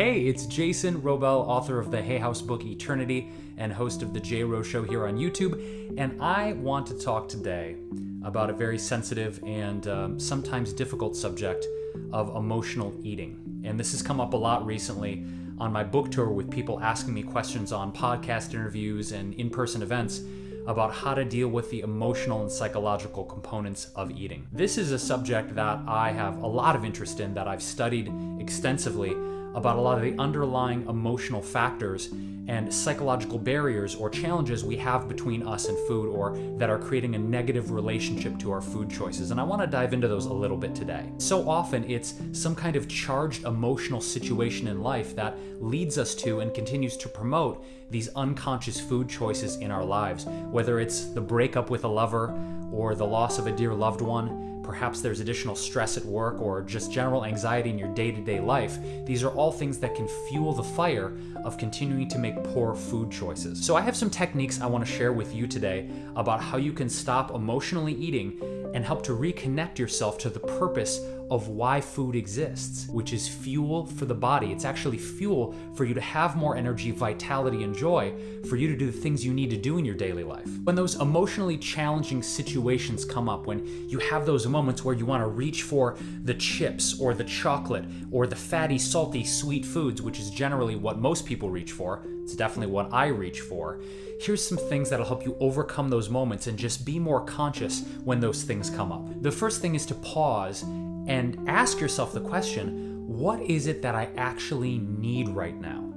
Hey, it's Jason Wrobel, author of the Hay House book Eternity and host of the J. Rowe Show here on YouTube. And I want to talk today about a very sensitive and sometimes difficult subject of emotional eating. And this has come up a lot recently on my book tour with people asking me questions on podcast interviews and in-person events about how to deal with the emotional and psychological components of eating. This is a subject that I have a lot of interest in, that I've studied extensively about a lot of the underlying emotional factors and psychological barriers or challenges we have between us and food, or that are creating a negative relationship to our food choices. And I want to dive into those a little bit today. So often it's some kind of charged emotional situation in life that leads us to and continues to promote these unconscious food choices in our lives, whether it's the breakup with a lover or the loss of a dear loved one. Perhaps there's additional stress at work or just general anxiety in your day-to-day life. These are all things that can fuel the fire of continuing to make poor food choices. So I have some techniques I want to share with you today about how you can stop emotionally eating and help to reconnect yourself to the purpose of why food exists, which is fuel for the body. It's actually fuel for you to have more energy, vitality, and joy, for you to do the things you need to do in your daily life. When those emotionally challenging situations come up, when you have those moments where you want to reach for the chips or the chocolate or the fatty, salty, sweet foods, which is generally what most people reach for, it's definitely what I reach for, here's some things that'll help you overcome those moments and just be more conscious when those things come up. The first thing is to pause and ask yourself the question, what is it that I actually need right now?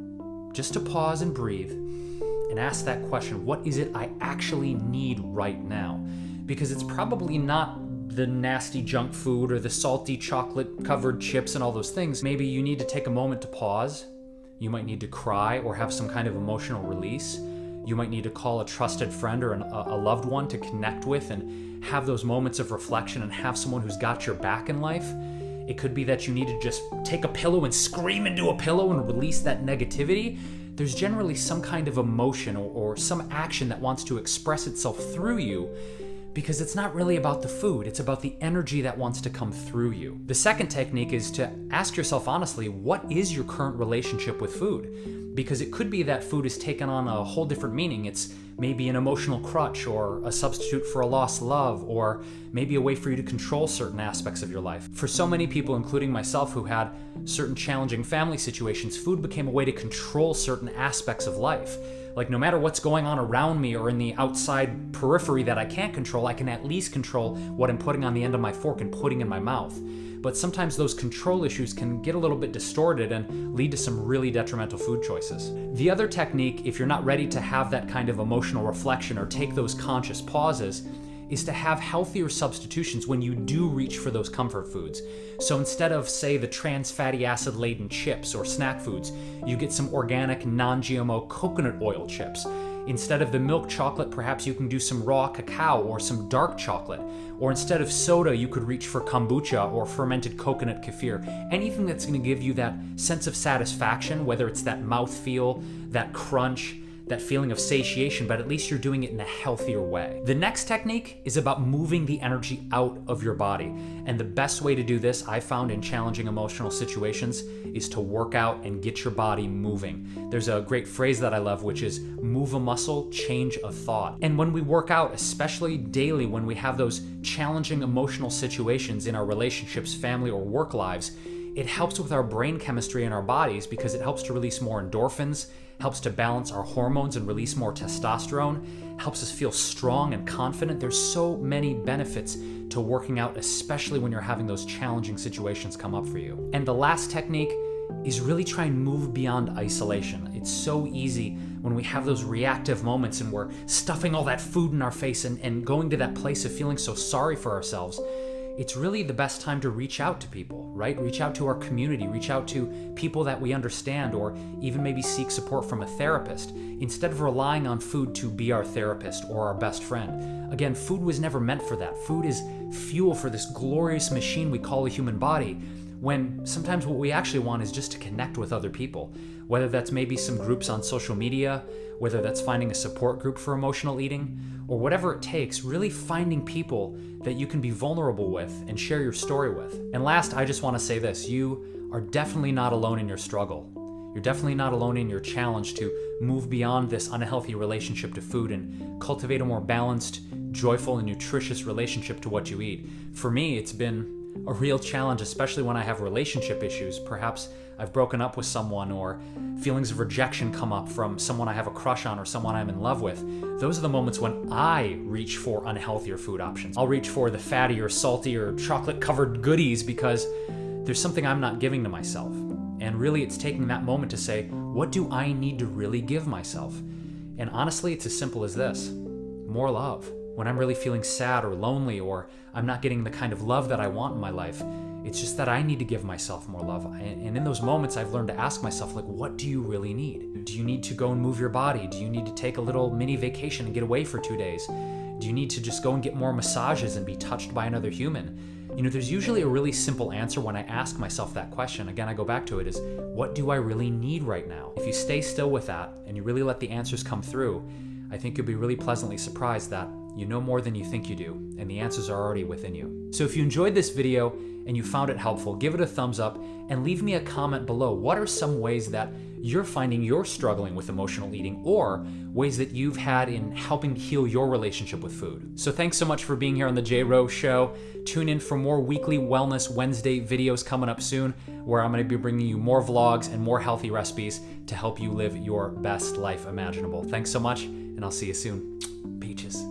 Just to pause and breathe and ask that question, what is it I actually need right now? Because it's probably not the nasty junk food or the salty chocolate covered chips and all those things. Maybe you need to take a moment to pause. You might need to cry or have some kind of emotional release. You might need to call a trusted friend or a loved one to connect with and have those moments of reflection and have someone who's got your back in life. It could be that you need to just take a pillow and scream into a pillow and release that negativity. There's generally some kind of emotion or some action that wants to express itself through you, because it's not really about the food, it's about the energy that wants to come through you. The second technique is to ask yourself honestly, what is your current relationship with food? Because it could be that food has taken on a whole different meaning. It's maybe an emotional crutch or a substitute for a lost love, or maybe a way for you to control certain aspects of your life. For so many people, including myself, who had certain challenging family situations, food became a way to control certain aspects of life. Like, no matter what's going on around me or in the outside periphery that I can't control, I can at least control what I'm putting on the end of my fork and putting in my mouth. But sometimes those control issues can get a little bit distorted and lead to some really detrimental food choices. The other technique, if you're not ready to have that kind of emotional reflection or take those conscious pauses, is to have healthier substitutions when you do reach for those comfort foods. So instead of, say, the trans fatty acid laden chips or snack foods, you get some organic non-GMO coconut oil chips. Instead of the milk chocolate, perhaps you can do some raw cacao or some dark chocolate. Or instead of soda, you could reach for kombucha or fermented coconut kefir. Anything that's going to give you that sense of satisfaction, whether it's that mouthfeel, that crunch, that feeling of satiation, but at least you're doing it in a healthier way. The next technique is about moving the energy out of your body. And the best way to do this, I found in challenging emotional situations, is to work out and get your body moving. There's a great phrase that I love, which is move a muscle, change a thought. And when we work out, especially daily, when we have those challenging emotional situations in our relationships, family, or work lives, it helps with our brain chemistry in our bodies because it helps to release more endorphins, helps to balance our hormones and release more testosterone, helps us feel strong and confident. There's so many benefits to working out, especially when you're having those challenging situations come up for you. And the last technique is really try and move beyond isolation. It's so easy when we have those reactive moments and we're stuffing all that food in our face and going to that place of feeling so sorry for ourselves. It's really the best time to reach out to people, right? Reach out to our community, reach out to people that we understand, or even maybe seek support from a therapist, instead of relying on food to be our therapist or our best friend. Again, food was never meant for that. Food is fuel for this glorious machine we call a human body, when sometimes what we actually want is just to connect with other people, whether that's maybe some groups on social media, whether that's finding a support group for emotional eating, or whatever it takes, really finding people that you can be vulnerable with and share your story with. And last, I just want to say this, you are definitely not alone in your struggle. You're definitely not alone in your challenge to move beyond this unhealthy relationship to food and cultivate a more balanced, joyful, and nutritious relationship to what you eat. For me, it's been a real challenge, especially when I have relationship issues. Perhaps I've broken up with someone, or feelings of rejection come up from someone I have a crush on or someone I'm in love with. Those are the moments when I reach for unhealthier food options. I'll reach for the fatty or salty or chocolate-covered goodies because there's something I'm not giving to myself. And really, it's taking that moment to say, what do I need to really give myself? And honestly, it's as simple as this: more love. When I'm really feeling sad or lonely, or I'm not getting the kind of love that I want in my life, it's just that I need to give myself more love. And in those moments, I've learned to ask myself, like, what do you really need? Do you need to go and move your body? Do you need to take a little mini vacation and get away for 2 days? Do you need to just go and get more massages and be touched by another human? You know, there's usually a really simple answer when I ask myself that question. Again, I go back to it, is what do I really need right now? If you stay still with that and you really let the answers come through, I think you'll be really pleasantly surprised that you know more than you think you do, and the answers are already within you. So if you enjoyed this video and you found it helpful, give it a thumbs up and leave me a comment below. What are some ways that you're finding you're struggling with emotional eating, or ways that you've had in helping heal your relationship with food? So thanks so much for being here on the J. Rowe Show. Tune in for more weekly Wellness Wednesday videos coming up soon, where I'm going to be bringing you more vlogs and more healthy recipes to help you live your best life imaginable. Thanks so much, and I'll see you soon. Peaches.